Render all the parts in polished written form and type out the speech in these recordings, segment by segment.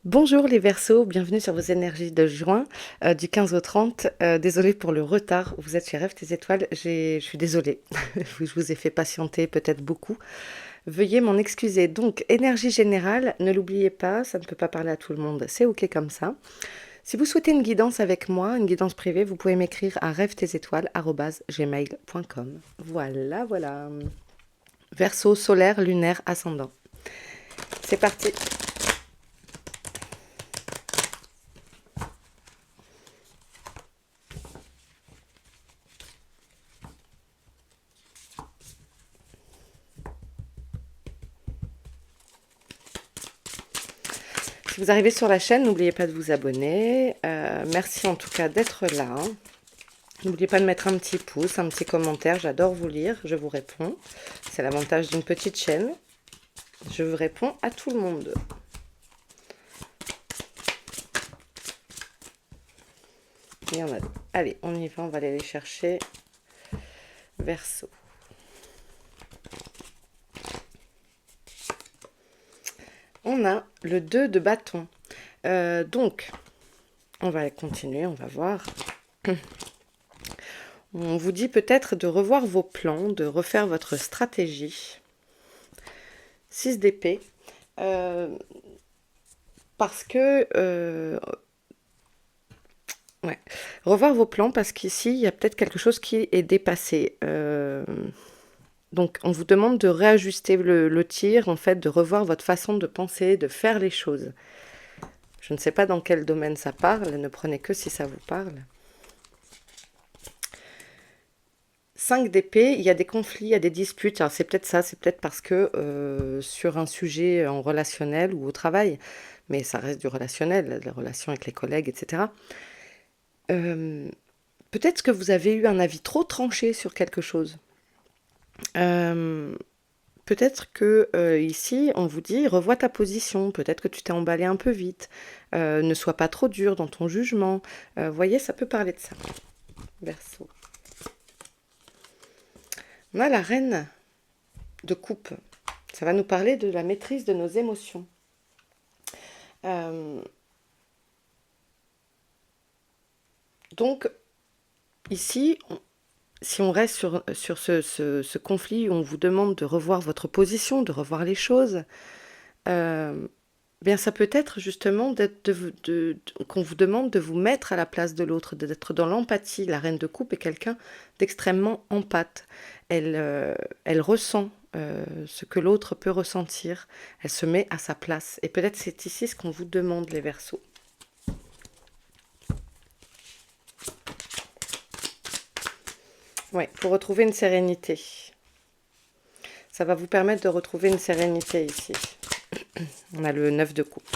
Bonjour les Verseaux, bienvenue sur vos énergies de juin du 15 au 30. Désolée pour le retard, vous êtes chez Rêve tes étoiles, je suis désolée, je vous ai fait patienter peut-être beaucoup. Veuillez m'en excuser. Donc, énergie générale, ne l'oubliez pas, ça ne peut pas parler à tout le monde, c'est ok comme ça. Si vous souhaitez une guidance avec moi, une guidance privée, vous pouvez m'écrire à rêvetesétoiles@gmail.com. Voilà, voilà. Verseau solaire, lunaire, ascendant. C'est parti. Si vous arrivez sur la chaîne, n'oubliez pas de vous abonner. Merci en tout cas d'être là. N'oubliez pas de mettre un petit pouce, un petit commentaire. J'adore vous lire, je vous réponds. C'est l'avantage d'une petite chaîne. Je vous réponds à tout le monde. Il y en a deux. Allez, on y va, on va aller les chercher. Verseau. On a le 2 de bâton. Donc, on va continuer, on va voir. On vous dit peut-être de revoir vos plans, de refaire votre stratégie. 6 d'épée. Parce que... ouais. Revoir vos plans parce qu'ici, il y a peut-être quelque chose qui est dépassé. Donc, on vous demande de réajuster le tir, en fait, de revoir votre façon de penser, de faire les choses. Je ne sais pas dans quel domaine ça parle, ne prenez que si ça vous parle. 5 d'épée, il y a des conflits, il y a des disputes. Alors, c'est peut-être ça, c'est peut-être parce que sur un sujet en relationnel ou au travail, mais ça reste du relationnel, les relations avec les collègues, etc. Peut-être que vous avez eu un avis trop tranché sur quelque chose. Peut-être que ici, on vous dit, revois ta position. Peut-être que tu t'es emballé un peu vite. Ne sois pas trop dur dans ton jugement. Voyez, ça peut parler de ça. Verseau. On a la reine de coupe. Ça va nous parler de la maîtrise de nos émotions. Donc, ici, si on reste sur ce conflit où on vous demande de revoir votre position, de revoir les choses, bien ça peut être justement qu'on vous demande de vous mettre à la place de l'autre, d'être dans l'empathie. La reine de coupe est quelqu'un d'extrêmement empathe. Elle ressent ce que l'autre peut ressentir. Elle se met à sa place. Et peut-être c'est ici ce qu'on vous demande, les Verseaux. Ouais, pour retrouver une sérénité. Ça va vous permettre de retrouver une sérénité ici. On a le 9 de coupe.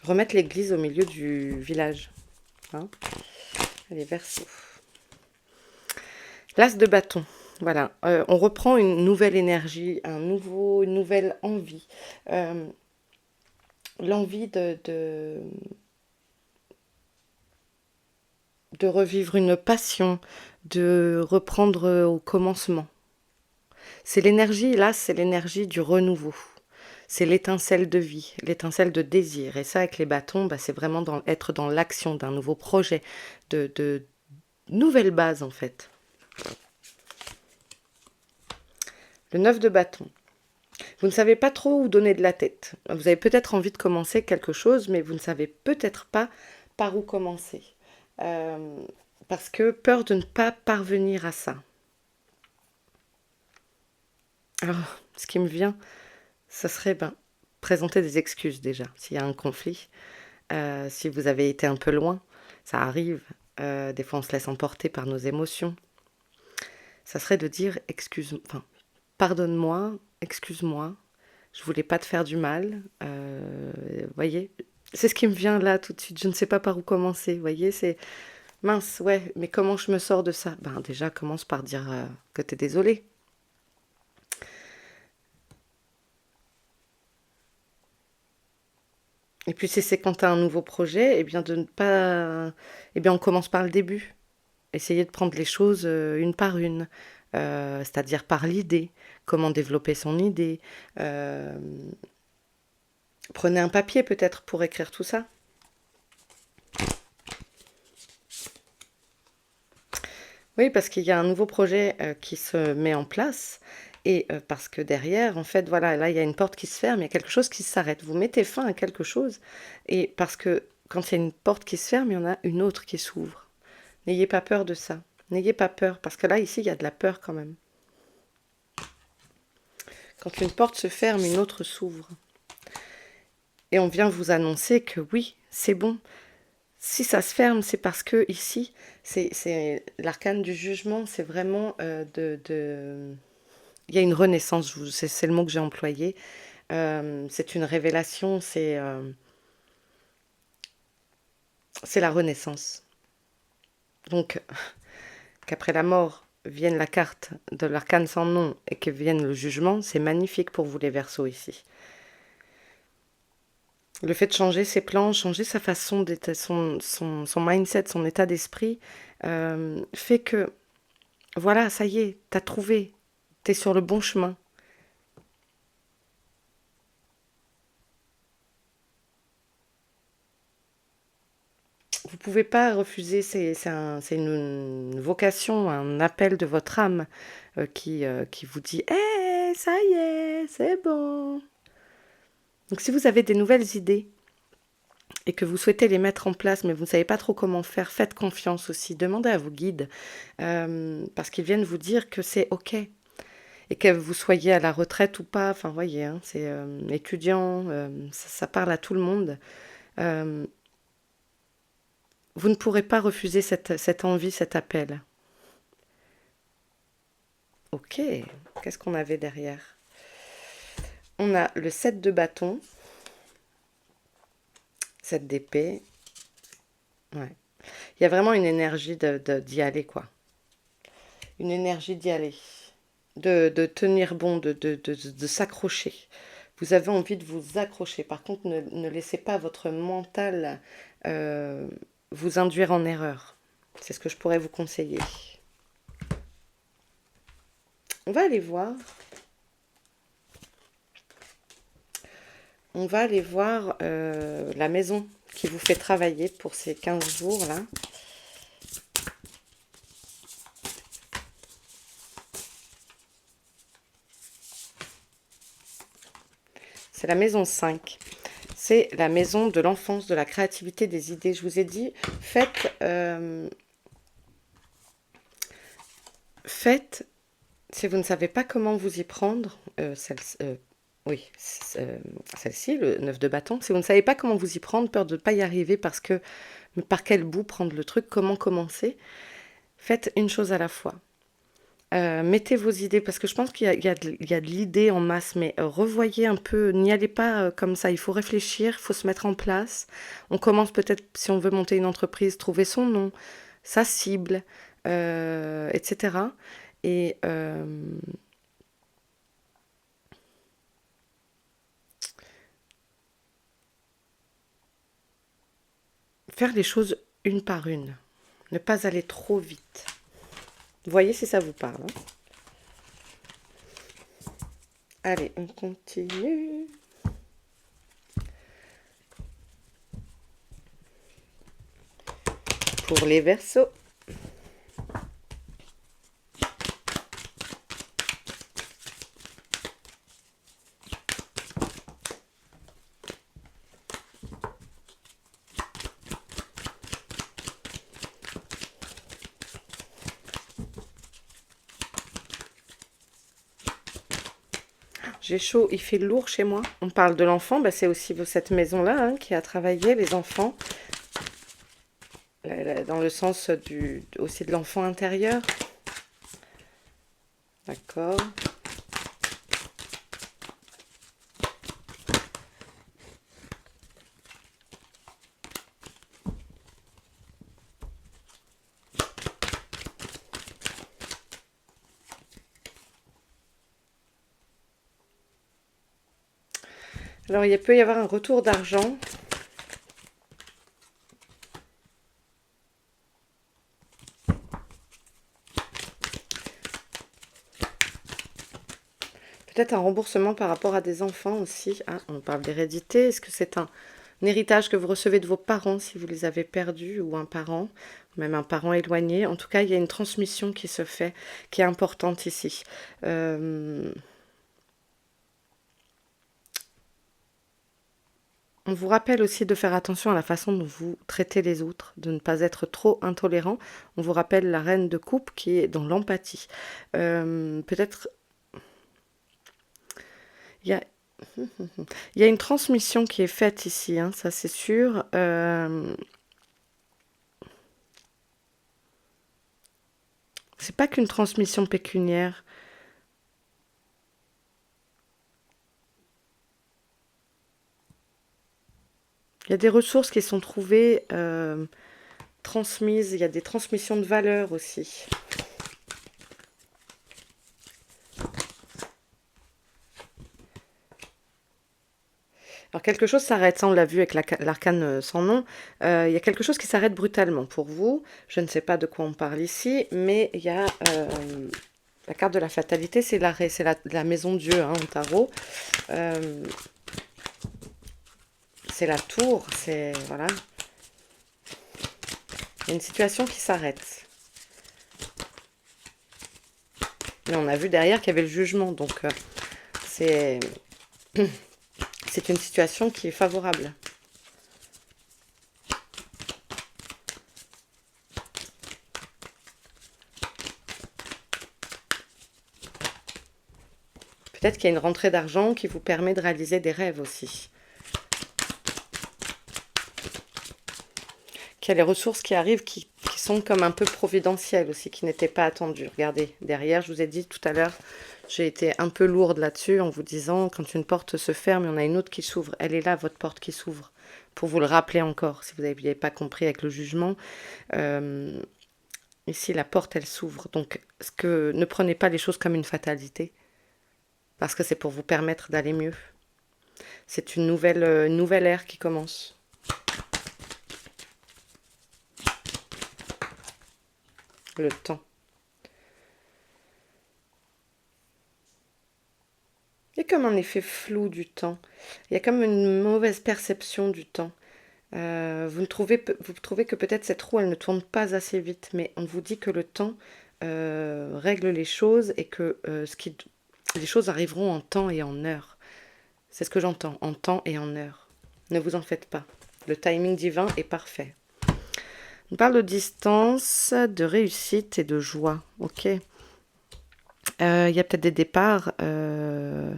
Remettre l'église au milieu du village. Hein. Allez, Verseau. L'as de bâton. Voilà, on reprend une nouvelle énergie, une nouvelle envie. L'envie de revivre une passion, de reprendre au commencement. C'est l'énergie, là, c'est l'énergie du renouveau. C'est l'étincelle de vie, l'étincelle de désir. Et ça, avec les bâtons, bah, c'est vraiment être dans l'action d'un nouveau projet, de nouvelles bases, en fait. Le 9 de bâton. Vous ne savez pas trop où donner de la tête. Vous avez peut-être envie de commencer quelque chose, mais vous ne savez peut-être pas par où commencer. Parce que peur de ne pas parvenir à ça. Alors, ce qui me vient, ce serait présenter des excuses déjà, s'il y a un conflit. Si vous avez été un peu loin, ça arrive. Des fois, on se laisse emporter par nos émotions. Ça serait de dire pardonne-moi, excuse-moi, je voulais pas te faire du mal. Voyez, c'est ce qui me vient là tout de suite. Je ne sais pas par où commencer. Voyez, c'est mince, ouais, mais comment je me sors de ça? Déjà, commence par dire que tu es désolé. Et puis si c'est quand tu as un nouveau projet, eh bien de ne pas... Eh bien on commence par le début. Essayez de prendre les choses une par une. c'est-à-dire par l'idée, comment développer son idée. Euh, Prenez un papier peut-être pour écrire tout ça. Oui, parce qu'il y a un nouveau projet qui se met en place. Et parce que derrière, en fait, voilà, là, il y a une porte qui se ferme, il y a quelque chose qui s'arrête. Vous mettez fin à quelque chose. Et parce que quand il y a une porte qui se ferme, il y en a une autre qui s'ouvre. N'ayez pas peur de ça. N'ayez pas peur. Parce que là, ici, il y a de la peur quand même. Quand une porte se ferme, une autre s'ouvre. Et on vient vous annoncer que oui, c'est bon. Si ça se ferme, c'est parce que ici, c'est l'arcane du jugement, c'est vraiment il y a une renaissance, c'est le mot que j'ai employé. C'est une révélation, c'est la renaissance. Donc, qu'après la mort vienne la carte de l'arcane sans nom et que vienne le jugement, c'est magnifique pour vous les Verseaux ici. Le fait de changer ses plans, changer sa façon d'être, son mindset, son état d'esprit, fait que, voilà, ça y est, t'as trouvé, t'es sur le bon chemin. Vous pouvez pas refuser, c'est une vocation, un appel de votre âme qui vous dit «Eh, ça y est, c'est bon!» Donc si vous avez des nouvelles idées et que vous souhaitez les mettre en place, mais vous ne savez pas trop comment faire, faites confiance aussi, demandez à vos guides, parce qu'ils viennent vous dire que c'est OK. Et que vous soyez à la retraite ou pas, enfin, voyez, hein, c'est étudiant, ça parle à tout le monde. Euh, vous ne pourrez pas refuser cette envie, cet appel. Ok, qu'est-ce qu'on avait derrière? On a le 7 de bâton, 7 d'épée. Ouais. Il y a vraiment une énergie d'y aller, quoi. Une énergie d'y aller. De tenir bon, de s'accrocher. Vous avez envie de vous accrocher. Par contre, ne laissez pas votre mental euh, vous induire en erreur. C'est ce que je pourrais vous conseiller. On va aller voir. On va aller voir la maison qui vous fait travailler pour ces 15 jours-là. C'est la maison 5. C'est la maison de l'enfance, de la créativité, des idées. Je vous ai dit, faites, si vous ne savez pas comment vous y prendre, oui, celle-ci, le 9 de bâton, si vous ne savez pas comment vous y prendre, peur de ne pas y arriver parce que, mais par quel bout prendre le truc, comment commencer, faites une chose à la fois. Mettez vos idées, parce que je pense qu'il y a de l'idée en masse, mais revoyez un peu, n'y allez pas comme ça, il faut réfléchir, il faut se mettre en place. On commence peut-être, si on veut monter une entreprise, trouver son nom, sa cible, etc. Et faire les choses une par une, ne pas aller trop vite. Voyez si ça vous parle, hein. Allez, on continue. Pour les Verseaux. J'ai chaud, il fait lourd chez moi. On parle de l'enfant, bah c'est aussi cette maison-là hein, qui a travaillé les enfants. Dans le sens aussi de l'enfant intérieur. D'accord. Alors, il peut y avoir un retour d'argent. Peut-être un remboursement par rapport à des enfants aussi. Ah, on parle d'hérédité. Est-ce que c'est un héritage que vous recevez de vos parents si vous les avez perdus ou un parent, même un parent éloigné? En tout cas, il y a une transmission qui se fait, qui est importante ici. Euh, on vous rappelle aussi de faire attention à la façon dont vous traitez les autres, de ne pas être trop intolérant. On vous rappelle la reine de coupe qui est dans l'empathie. Peut-être il y a, il y a une transmission qui est faite ici, hein, ça c'est sûr. C'est pas qu'une transmission pécuniaire. Il y a des ressources qui sont trouvées, transmises. Il y a des transmissions de valeurs aussi. Alors quelque chose s'arrête, ça on l'a vu avec l'arcane sans nom. Il y a quelque chose qui s'arrête brutalement pour vous. Je ne sais pas de quoi on parle ici, mais il y a la carte de la fatalité, c'est l'arrêt, c'est la maison Dieu hein, en tarot. C'est la tour, c'est voilà. Il y a une situation qui s'arrête. Mais on a vu derrière qu'il y avait le jugement, donc c'est c'est une situation qui est favorable. Peut-être qu'il y a une rentrée d'argent qui vous permet de réaliser des rêves aussi. Qu'il y a les ressources qui arrivent qui sont comme un peu providentielles aussi, qui n'étaient pas attendues. Regardez, derrière, je vous ai dit tout à l'heure, j'ai été un peu lourde là-dessus en vous disant, quand une porte se ferme, il y en a une autre qui s'ouvre. Elle est là, votre porte qui s'ouvre. Pour vous le rappeler encore, si vous n'aviez pas compris avec le jugement. Ici, la porte, elle s'ouvre. Donc, ne prenez pas les choses comme une fatalité. Parce que c'est pour vous permettre d'aller mieux. C'est une nouvelle ère qui commence. Le temps. Il y a comme un effet flou du temps. Il y a comme une mauvaise perception du temps. Vous trouvez que peut-être cette roue, elle ne tourne pas assez vite, mais on vous dit que le temps règle les choses et que les choses arriveront en temps et en heure. C'est ce que j'entends, en temps et en heure. Ne vous en faites pas. Le timing divin est parfait. On parle de distance, de réussite et de joie. Ok. Il y a peut-être des départs. Il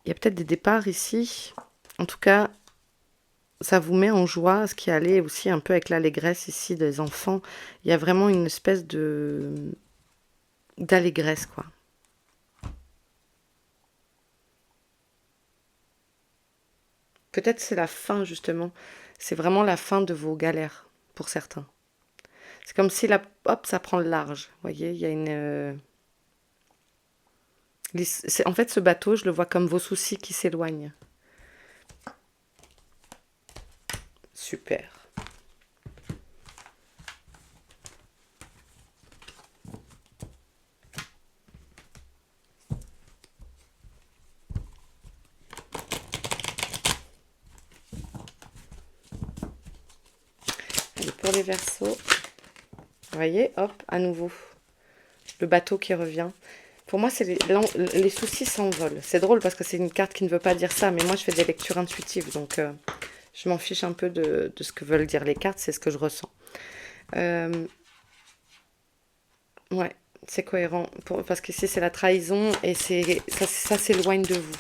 y a peut-être des départs ici. En tout cas, ça vous met en joie, ce qui allait aussi un peu avec l'allégresse ici des enfants. Il y a vraiment une espèce d'allégresse, quoi. Peut-être c'est la fin, justement. C'est vraiment la fin de vos galères, pour certains. C'est comme si, hop, ça prend le large. Vous voyez, il y a une... en fait, ce bateau, je le vois comme vos soucis qui s'éloignent. Super. Allez, pour les Verseaux, vous voyez, hop, à nouveau, le bateau qui revient. Pour moi, c'est les soucis s'envolent. C'est drôle parce que c'est une carte qui ne veut pas dire ça, mais moi, je fais des lectures intuitives, donc je m'en fiche un peu de ce que veulent dire les cartes, c'est ce que je ressens. Ouais, c'est cohérent, parce qu'ici, c'est la trahison et ça s'éloigne de vous.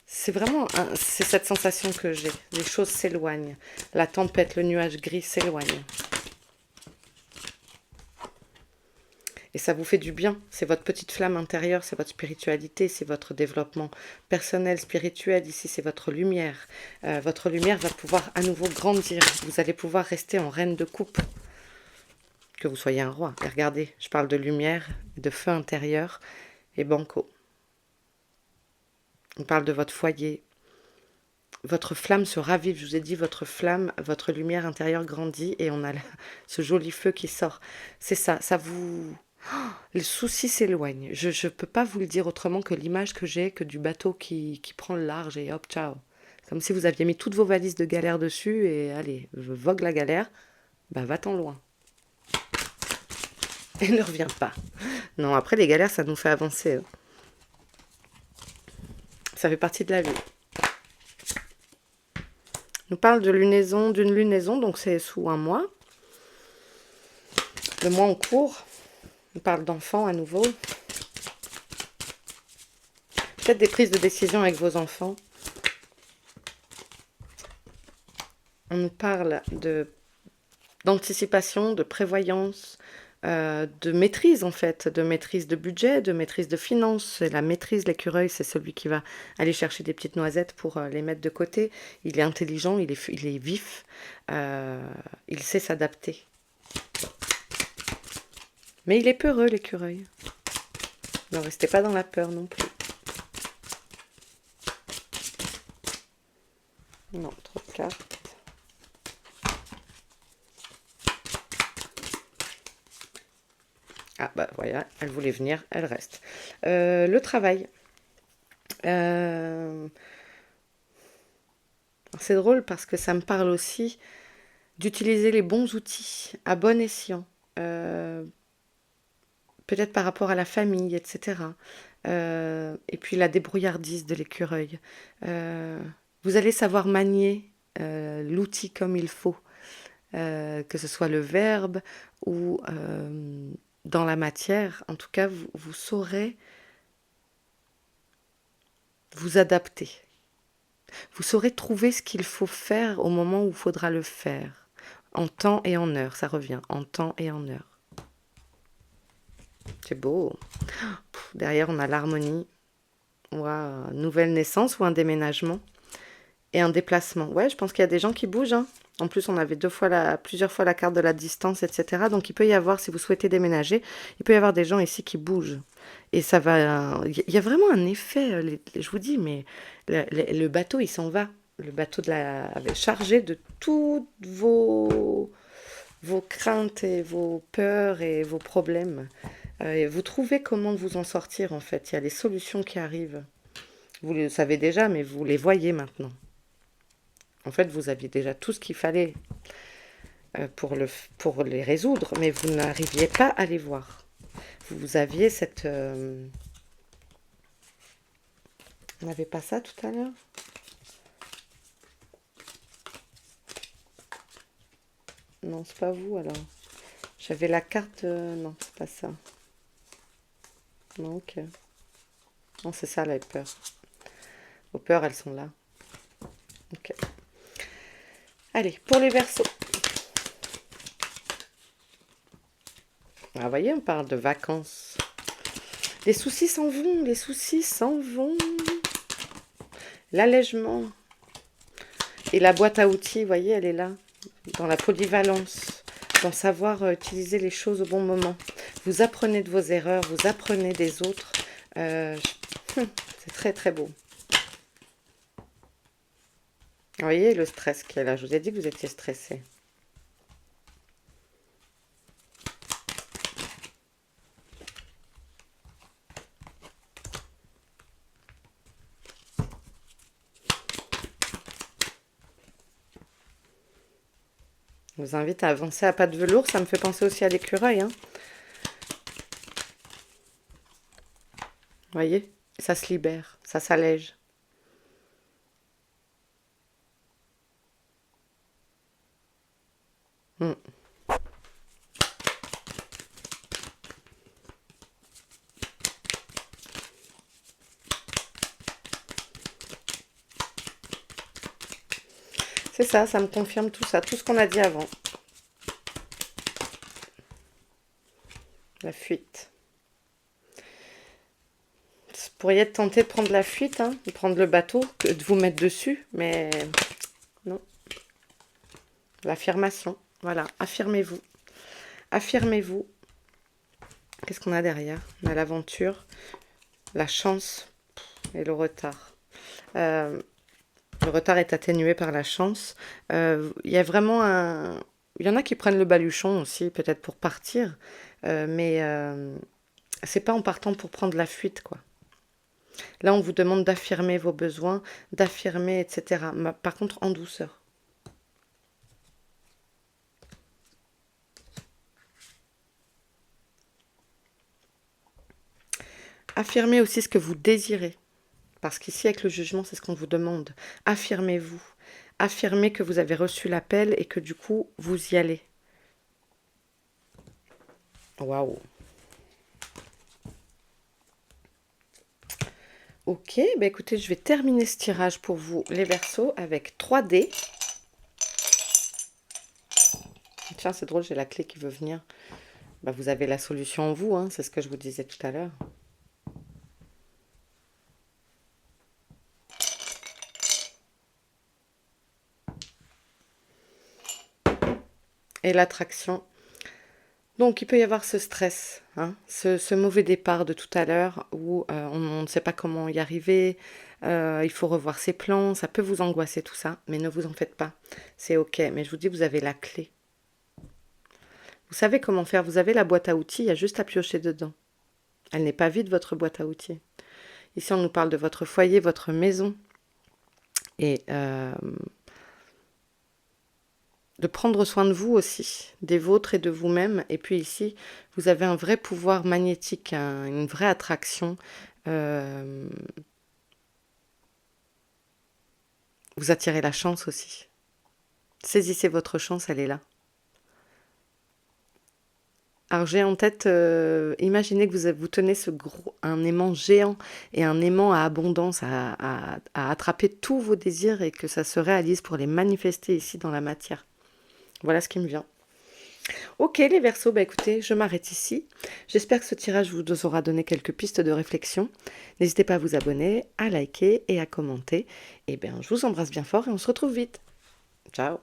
C'est vraiment, c'est cette sensation que j'ai. Les choses s'éloignent. La tempête, le nuage gris s'éloigne. Et ça vous fait du bien. C'est votre petite flamme intérieure, c'est votre spiritualité, c'est votre développement personnel, spirituel. Ici, c'est votre lumière. Votre lumière va pouvoir à nouveau grandir. Vous allez pouvoir rester en reine de coupe. Que vous soyez un roi. Et regardez, je parle de lumière, de feu intérieur et banco. On parle de votre foyer. Votre flamme se ravive, je vous ai dit, votre flamme, votre lumière intérieure grandit et on a ce joli feu qui sort. C'est ça, ça vous... Les soucis s'éloignent. Je ne peux pas vous le dire autrement que l'image que j'ai que du bateau qui prend le large et hop, ciao. Comme si vous aviez mis toutes vos valises de galère dessus et allez, je vogue la galère, bah va-t'en loin. Et ne reviens pas. Non, après les galères, ça nous fait avancer, hein. Ça fait partie de la vie. On nous parle de lunaison, d'une lunaison, donc c'est sous un mois. Le mois en cours. On parle d'enfants à nouveau. Peut-être des prises de décision avec vos enfants. On nous parle d'anticipation, de prévoyance, de maîtrise en fait, de maîtrise de budget, de maîtrise de finances. Et la maîtrise, l'écureuil, c'est celui qui va aller chercher des petites noisettes pour les mettre de côté. Il est intelligent, il est vif, il sait s'adapter. Mais il est peureux, l'écureuil. Ne restez pas dans la peur non plus. Non, trop de cartes. Ah bah voilà, elle voulait venir, elle reste. Le travail. C'est drôle parce que ça me parle aussi d'utiliser les bons outils à bon escient. Peut-être par rapport à la famille, etc. Et puis la débrouillardise de l'écureuil. Vous allez savoir manier l'outil comme il faut, que ce soit le verbe ou dans la matière. En tout cas, vous saurez vous adapter. Vous saurez trouver ce qu'il faut faire au moment où il faudra le faire. En temps et en heure, ça revient. En temps et en heure. C'est beau. Derrière, on a l'harmonie. Ou une nouvelle naissance ou un déménagement. Et un déplacement. Ouais, je pense qu'il y a des gens qui bougent, hein. En plus, on avait plusieurs fois la carte de la distance, etc. Donc, il peut y avoir, si vous souhaitez déménager, il peut y avoir des gens ici qui bougent. Et ça va... Il y a vraiment un effet, je vous dis, mais le bateau, il s'en va. Le bateau chargé de toutes vos craintes et vos peurs et vos problèmes. Et vous trouvez comment vous en sortir, en fait. Il y a des solutions qui arrivent. Vous le savez déjà, mais vous les voyez maintenant. En fait, vous aviez déjà tout ce qu'il fallait pour les résoudre, mais vous n'arriviez pas à les voir. Vous aviez cette... On n'avait pas ça tout à l'heure? Non, c'est pas vous alors. J'avais la carte... Non, c'est pas ça. Non, ok. Non, c'est ça, les peurs. Vos peurs, elles sont là. Ok. Allez, pour les Verseaux. Ah, vous voyez, on parle de vacances. Les soucis s'en vont, les soucis s'en vont. L'allègement. Et la boîte à outils, vous voyez, elle est là. Dans la polyvalence. Dans savoir utiliser les choses au bon moment. Vous apprenez de vos erreurs, vous apprenez des autres. C'est très très beau. Vous voyez le stress qu'il y a là. Je vous ai dit que vous étiez stressé. Je vous invite à avancer à pas de velours. Ça me fait penser aussi à l'écureuil, hein. Vous voyez, ça se libère, ça s'allège. C'est ça, ça me confirme tout ça, tout ce qu'on a dit avant. La fuite. Vous pourriez être tenté de prendre la fuite, hein, de prendre le bateau, de vous mettre dessus, mais non. L'affirmation, voilà, affirmez-vous. Affirmez-vous. Qu'est-ce qu'on a derrière? On a l'aventure, la chance et le retard. Le retard est atténué par la chance. Il y a vraiment un... Il y en a qui prennent le baluchon aussi, peut-être pour partir. mais c'est pas en partant pour prendre la fuite, quoi. Là, on vous demande d'affirmer vos besoins, d'affirmer, etc. Par contre, en douceur. Affirmez aussi ce que vous désirez. Parce qu'ici, avec le jugement, c'est ce qu'on vous demande. Affirmez-vous. Affirmez que vous avez reçu l'appel et que du coup, vous y allez. Waouh. Ok, bah écoutez, je vais terminer ce tirage pour vous, les Verseaux, avec 3 dés. Tiens, c'est drôle, j'ai la clé qui veut venir. Bah, vous avez la solution en vous, hein, c'est ce que je vous disais tout à l'heure. Et l'attraction. Donc, il peut y avoir ce stress, hein, ce mauvais départ de tout à l'heure où on ne sait pas comment y arriver, il faut revoir ses plans, ça peut vous angoisser tout ça, mais ne vous en faites pas, c'est ok. Mais je vous dis, vous avez la clé. Vous savez comment faire, vous avez la boîte à outils, il y a juste à piocher dedans. Elle n'est pas vide, votre boîte à outils. Ici, on nous parle de votre foyer, votre maison, et de prendre soin de vous aussi, des vôtres et de vous-même. Et puis ici, vous avez un vrai pouvoir magnétique, une vraie attraction. Vous attirez la chance aussi. Saisissez votre chance, elle est là. Alors j'ai en tête, imaginez que vous tenez un aimant géant et un aimant à abondance, à attraper tous vos désirs et que ça se réalise pour les manifester ici dans la matière. Voilà ce qui me vient. Ok les Verseaux, bah écoutez, je m'arrête ici. J'espère que ce tirage vous aura donné quelques pistes de réflexion. N'hésitez pas à vous abonner, à liker et à commenter. Et bien je vous embrasse bien fort et on se retrouve vite. Ciao.